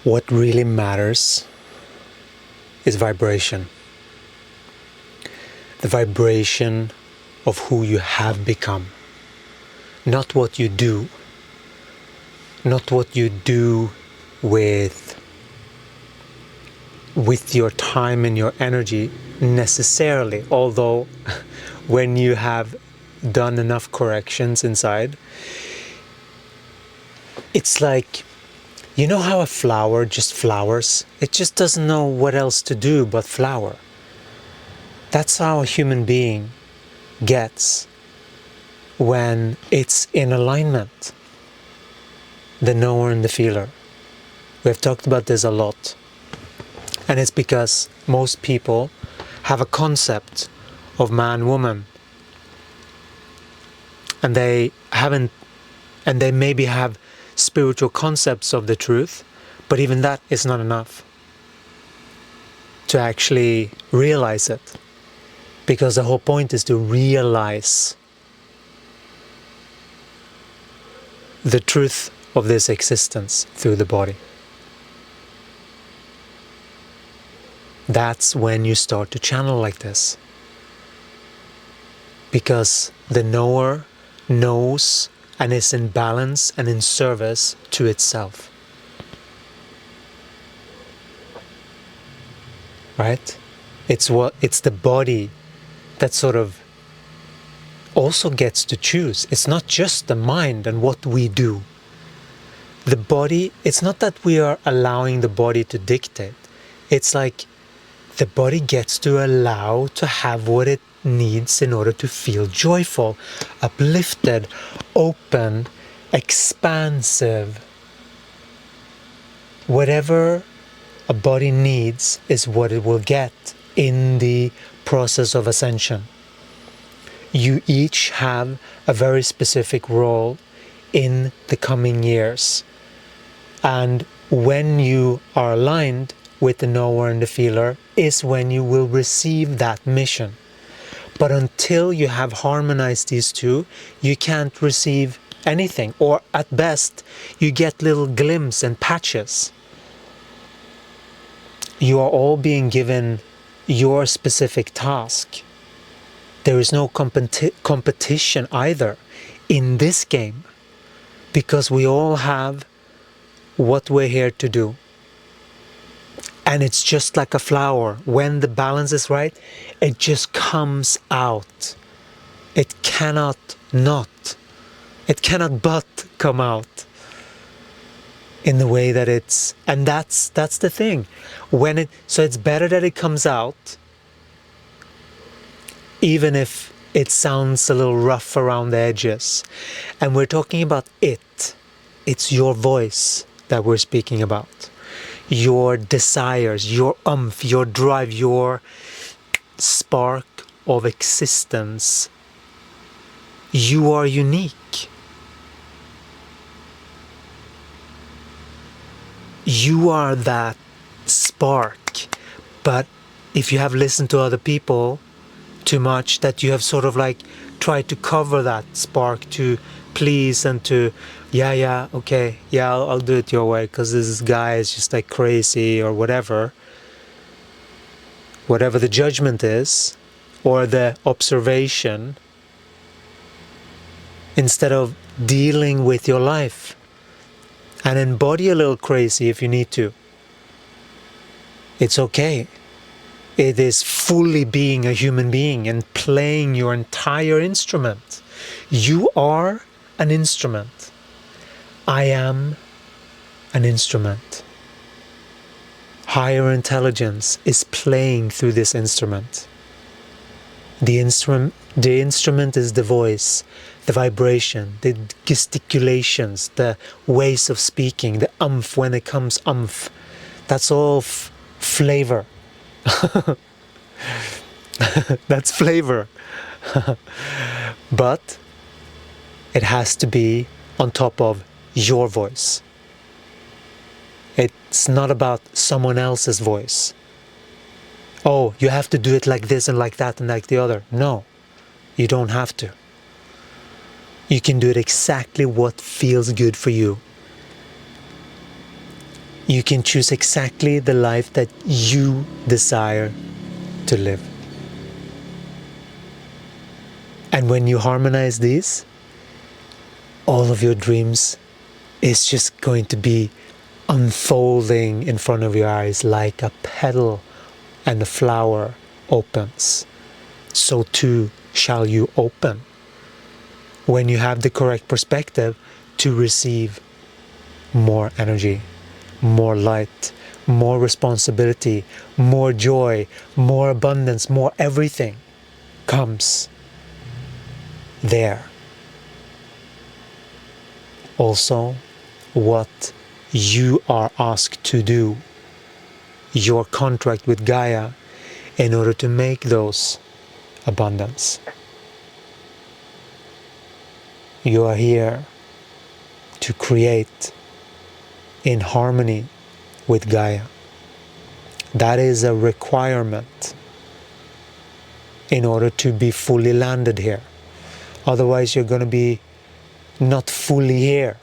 What really matters is vibration. The vibration of who you have become. Not what you do. Not what you do with your time and your energy necessarily. Although when you have done enough corrections inside, it's like, you know how a flower just flowers? It just doesn't know what else to do but flower. That's how a human being gets when it's in alignment. The knower and the feeler. We've talked about this a lot. And it's because most people have a concept of man, woman. And they maybe have spiritual concepts of the truth, but even that is not enough to actually realize it. Because the whole point is to realize the truth of this existence through the body. That's when you start to channel like this. Because the knower knows and is in balance and in service to itself. Right? It's the body that sort of also gets to choose. It's not just the mind and what we do. The body, it's not that we are allowing the body to dictate. It's like the body gets to allow to have what it needs in order to feel joyful, uplifted, open, expansive. Whatever a body needs is what it will get in the process of ascension. You each have a very specific role in the coming years. And when you are aligned with the knower and the feeler is when you will receive that mission. But until you have harmonized these two, you can't receive anything. Or at best, you get little glimpses and patches. You are all being given your specific task. There is no competition either in this game. Because we all have what we're here to do. And it's just like a flower. When the balance is right, it just comes out. It cannot not. It cannot but come out. In the way that it's... And that's the thing. So it's better that it comes out. Even if it sounds a little rough around the edges. And we're talking about it. It's your voice that we're speaking about. Your desires, your umph, your drive, your spark of existence. You are unique. You are that spark. But if you have listened to other people too much, that you have sort of like tried to cover that spark to please and to okay, I'll do it your way because this guy is just like crazy or whatever the judgment is or the observation, instead of dealing with your life and embody a little crazy if you need to. It's okay. It is fully being a human being and playing your entire instrument. You are an instrument. I am an instrument. Higher intelligence is playing through this instrument. The instrument is the voice, the vibration, the gesticulations, the ways of speaking, the umph when it comes umph. That's all flavor. That's flavor. But it has to be on top of your voice. It's not about someone else's voice. Oh, you have to do it like this and like that and like the other. No, you don't have to. You can do it exactly what feels good for you. you can choose exactly the life that you desire to live. And when you harmonize these, all of your dreams is just going to be unfolding in front of your eyes like a petal and a flower opens. So too shall you open when you have the correct perspective to receive more energy, more light, more responsibility, more joy, more abundance, more everything comes there. Also, what you are asked to do, your contract with Gaia, in order to make those abundance. You are here to create in harmony with Gaia. That is a requirement in order to be fully landed here. Otherwise, you're going to be not fully here.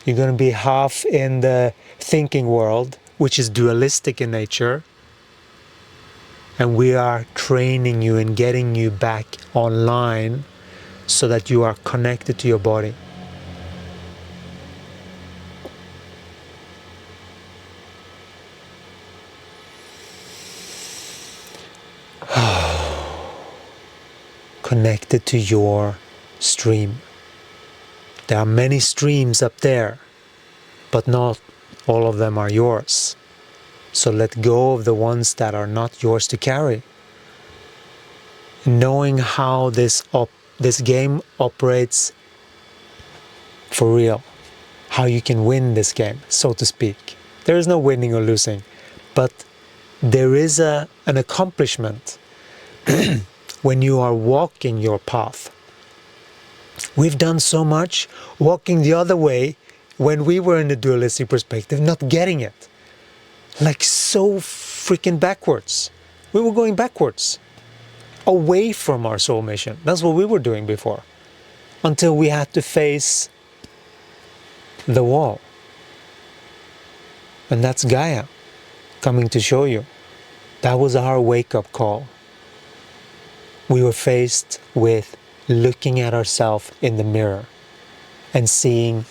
You're going to be half in the thinking world, which is dualistic in nature. And we are training you and getting you back online so that you are connected to your body. Connected to your stream. There are many streams up there, but not all of them are yours. So let go of the ones that are not yours to carry. Knowing how this game operates for real, how you can win this game, so to speak. There is no winning or losing, but there is an accomplishment when you are walking your path. We've done so much walking the other way when we were in the dualistic perspective, not getting it. Like so freaking backwards. We were going backwards. Away from our soul mission. That's what we were doing before. Until we had to face the wall. And that's Gaia coming to show you. That was our wake-up call. We were faced with looking at ourselves in the mirror and seeing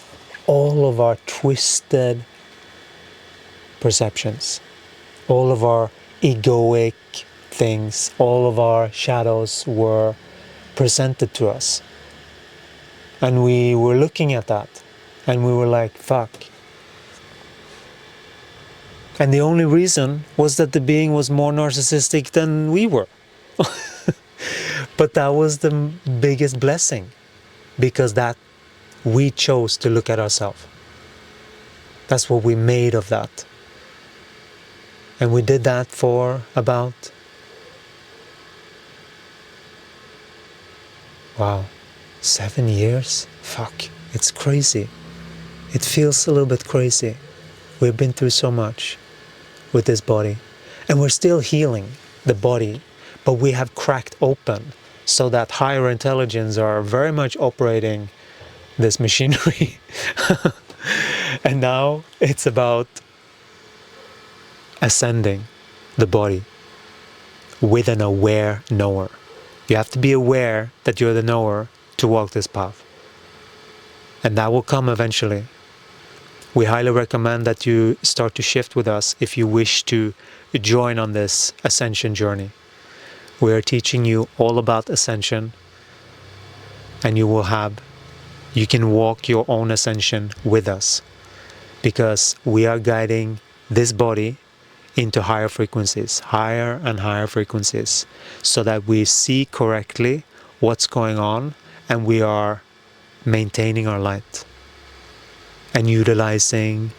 all of our twisted perceptions, all of our egoic things, all of our shadows were presented to us. And we were looking at that and we were like, fuck. And the only reason was that the being was more narcissistic than we were. But that was the biggest blessing, because that we chose to look at ourselves. That's what we made of that. And we did that for about, wow, 7 years? Fuck, it's crazy. It feels a little bit crazy. We've been through so much with this body. And we're still healing the body, but we have cracked open so that higher intelligence are very much operating this machinery. And now it's about ascending the body with an aware knower. You have to be aware that you're the knower to walk this path. And that will come eventually. We highly recommend that you start to shift with us if you wish to join on this ascension journey. We are teaching you all about ascension, and you can walk your own ascension with us, because we are guiding this body into higher frequencies, higher and higher frequencies, so that we see correctly what's going on and we are maintaining our light and utilizing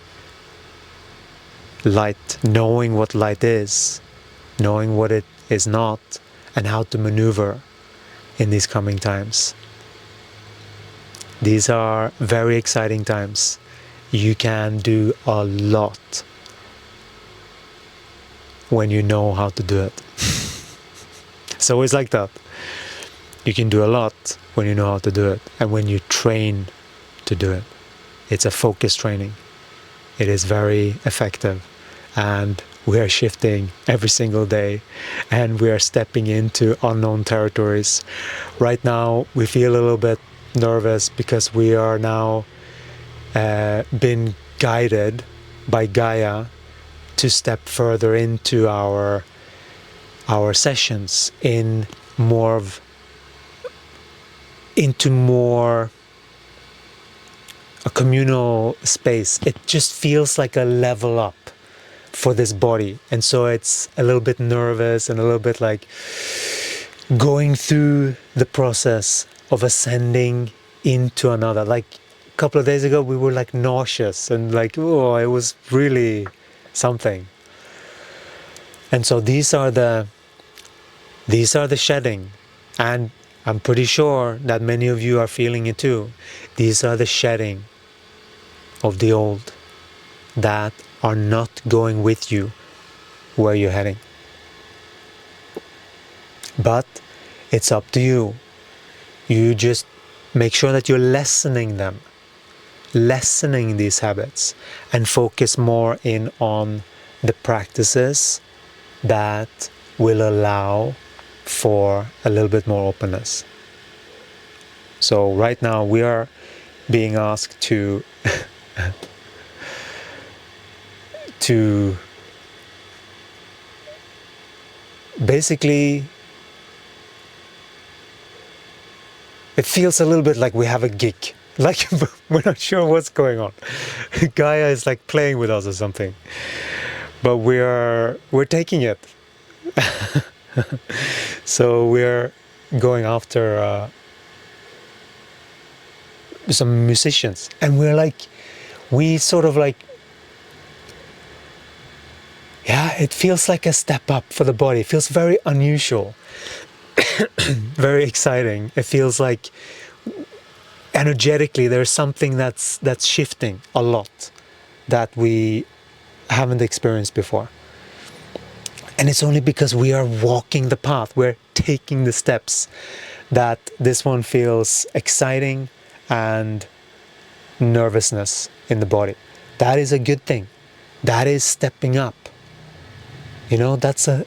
light, knowing what light is, knowing what it is not, and how to maneuver in these coming times. These are very exciting times. You can do a lot when you know how to do it. It's always like that. You can do a lot when you know how to do it, and when you train to do it. It's a focus training. it is very effective, and we are shifting every single day, and we are stepping into unknown territories. Right now we feel a little bit nervous because we are now been guided by Gaia to step further into our sessions in into more a communal space. It just feels like a level up for this body, and so it's a little bit nervous and a little bit like going through the process of ascending into another. Like a couple of days ago we were like nauseous and like, oh, it was really something. And so these are the shedding, and I'm pretty sure that many of you are feeling it too. These are the shedding of the old that are not going with you where you're heading. But it's up to you. You just make sure that you're lessening these habits, and focus more in on the practices that will allow for a little bit more openness. So right now we are being asked to to basically, it feels a little bit like we have a gig, like we're not sure what's going on. Gaia is like playing with us or something, but we're taking it. So we're going after some musicians, and we sort of like, yeah, it feels like a step up for the body. It feels very unusual, very exciting. It feels like energetically there's something that's shifting a lot that we haven't experienced before. And it's only because we are walking the path, we're taking the steps, that this one feels exciting and nervousness in the body. That is a good thing. That is stepping up. You know, that's a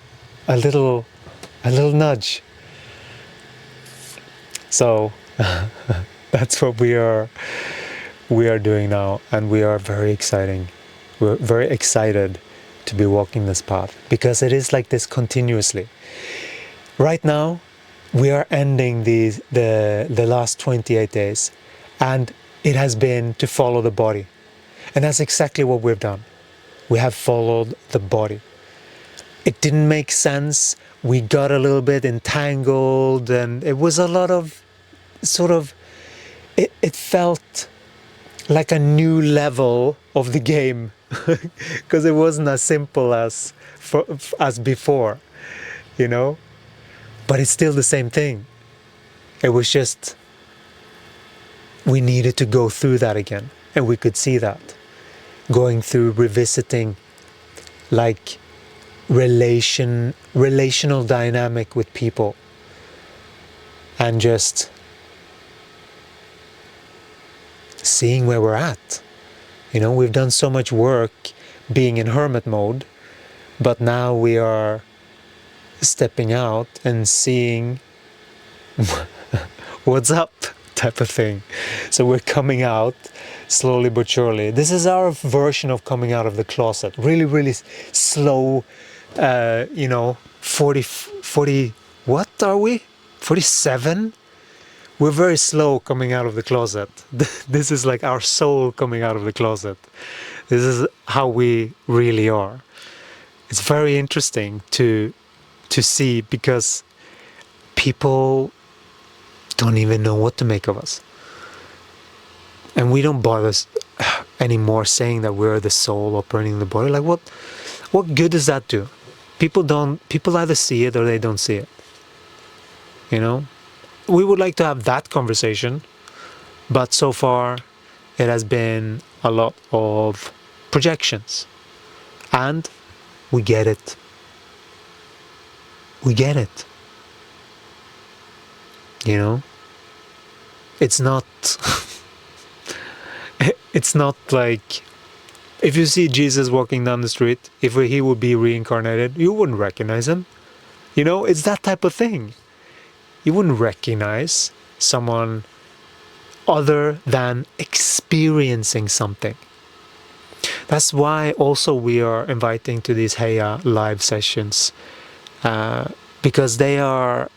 little nudge. So that's what we are doing now, and we are very exciting. We're very excited to be walking this path, because it is like this continuously. Right now we are ending the last 28 days, and it has been to follow the body, and that's exactly what we've done. We have followed the body. It didn't make sense. We got a little bit entangled, and it was a lot of sort of, it felt like a new level of the game, because it wasn't as simple as before, you know, but it's still the same thing. It was just, we needed to go through that again, and we could see that going through, revisiting like relational dynamic with people, and just seeing where we're at. You know, we've done so much work being in hermit mode, but now we are stepping out and seeing what's up, type of thing. So we're coming out slowly but surely. This is our version of coming out of the closet. Really, really slow, you know, 40, what are we? 47? We're very slow coming out of the closet. This is like our soul coming out of the closet. This is how we really are. It's very interesting to see, because people don't even know what to make of us. And we don't bother anymore saying that we're the soul operating the body. Like, what good does that do? People either see it or they don't see it. You know? We would like to have that conversation, but so far it has been a lot of projections, and we get it. We get it. You know, it's not it's not like If you see Jesus walking down the street, if he would be reincarnated, you wouldn't recognize him. You know, it's that type of thing. You wouldn't recognize someone other than experiencing something. That's why also we are inviting to these Heya live sessions, because they are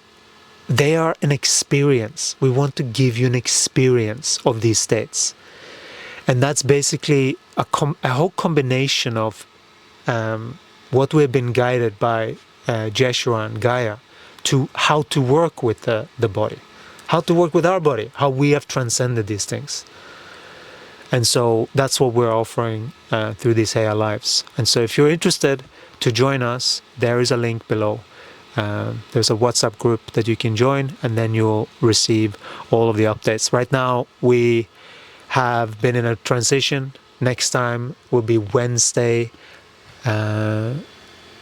an experience. We want to give you an experience of these states. And that's basically a whole combination of what we've been guided by Jeshua and Gaia to how to work with the body, how to work with our body, how we have transcended these things. And so that's what we're offering through these Heya Lives. And so if you're interested to join us, there is a link below. There's a WhatsApp group that you can join, and then you'll receive all of the updates. Right now, we have been in a transition. Next time will be Wednesday.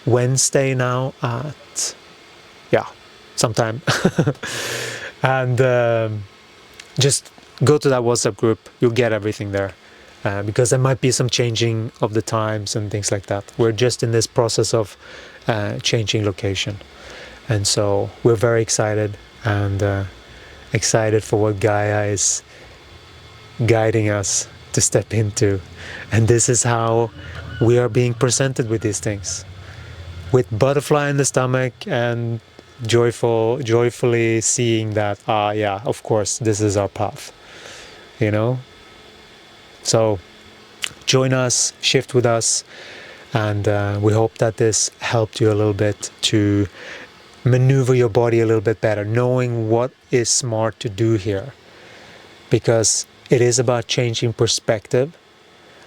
Wednesday now at, sometime. And just go to that WhatsApp group. You'll get everything there. Because there might be some changing of the times and things like that. We're just in this process of changing location. And so we're very excited, and excited for what Gaia is guiding us to step into. And this is how we are being presented with these things, with butterfly in the stomach and joyfully seeing that, of course, this is our path, you know. So join us, shift with us, and we hope that this helped you a little bit to maneuver your body a little bit better, knowing what is smart to do here, because it is about changing perspective,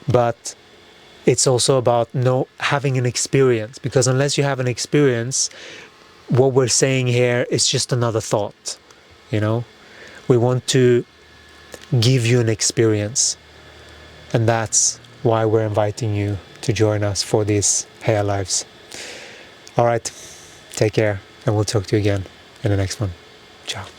but it's also about having an experience, because unless you have an experience, what we're saying here is just another thought, you know. We want to give you an experience, and that's why we're inviting you to join us for these Heya Lives. All right, take care, and we'll talk to you again in the next one. Ciao.